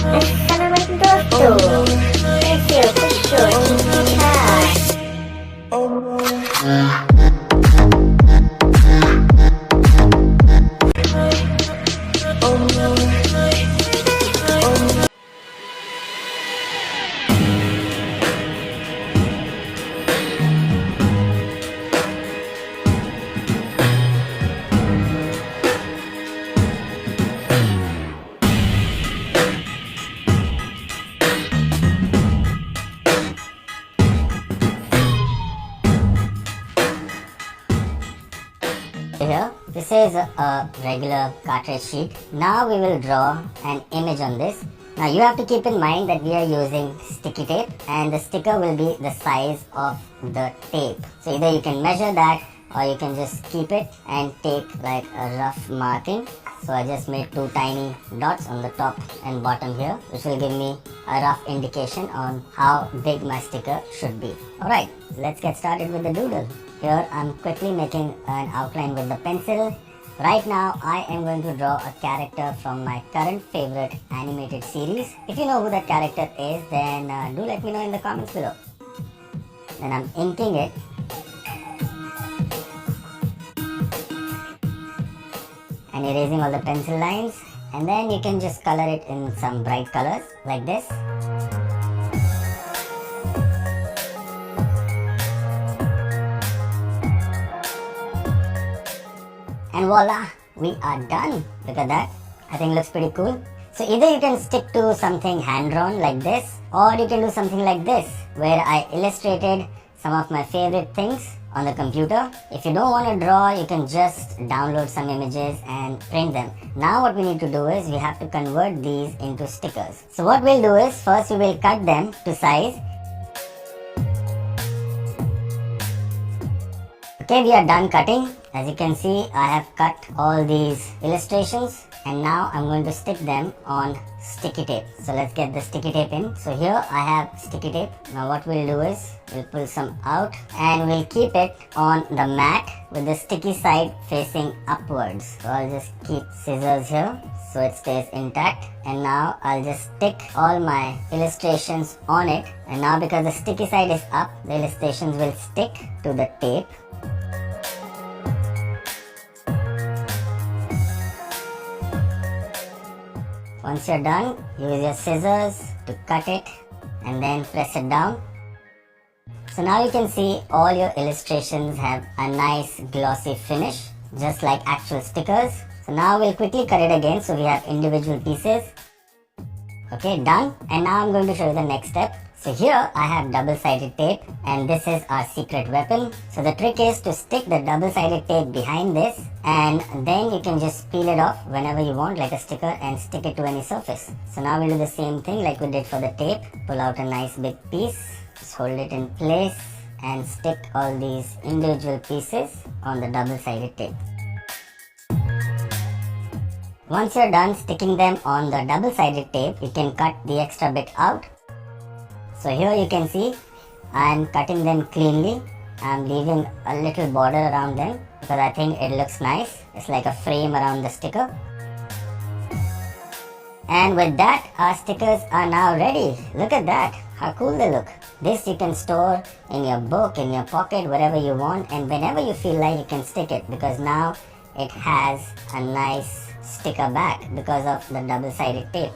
Assalamualaikum दोस्तों, कैसे हो? खुश हो? ठीक ठाक? Here, this is a regular cartridge sheet. Now we will draw an image on this. Now you have to keep in mind that we are using sticky tape and the sticker will be the size of the tape. So either you can measure that or you can just keep it and take like a rough marking. So I just made two tiny dots on the top and bottom here, which will give me a rough indication on how big my sticker should be. Alright, let's get started with the doodle. Here I'm quickly making an outline with the pencil. Right now I am going to draw a character from my current favorite animated series. If you know who that character is, then do let me know in the comments below. Then I'm inking it. And erasing all the pencil lines. And then you can just color it in some bright colors like this. And voila, we are done. Look at that. I think it looks pretty cool. So either you can stick to something hand-drawn like this, or you can do something like this, where I illustrated some of my favorite things on the computer. If you don't want to draw, you can just download some images and print them. Now what we need to do is we have to convert these into stickers. So what we'll do is first we will cut them to size. Okay, we are done cutting. As you can see, I have cut all these illustrations and now I'm going to stick them on sticky tape. So let's get the sticky tape in. So here I have sticky tape. Now what we'll do is we'll pull some out and we'll keep it on the mat with the sticky side facing upwards. So I'll just keep scissors here so it stays intact, and now I'll just stick all my illustrations on it. And now because the sticky side is up, the illustrations will stick to the tape. Once you're done, use your scissors to cut it and then press it down. So now you can see all your illustrations have a nice glossy finish, just like actual stickers. So now we'll quickly cut it again so we have individual pieces. Okay, done. And now I'm going to show you the next step. So here I have double-sided tape and this is our secret weapon. So the trick is to stick the double-sided tape behind this and then you can just peel it off whenever you want like a sticker and stick it to any surface. So now we'll do the same thing like we did for the tape. Pull out a nice big piece, just hold it in place and stick all these individual pieces on the double-sided tape. Once you're done sticking them on the double-sided tape, you can cut the extra bit out. So here you can see I'm cutting them cleanly. I'm leaving a little border around them because I think it looks nice. It's like a frame around the sticker. And with that, our stickers are now ready. Look at that, how cool they look. This you can store in your book, in your pocket, wherever you want, and whenever you feel like you can stick it because now it has a nice sticker back because of the double-sided tape.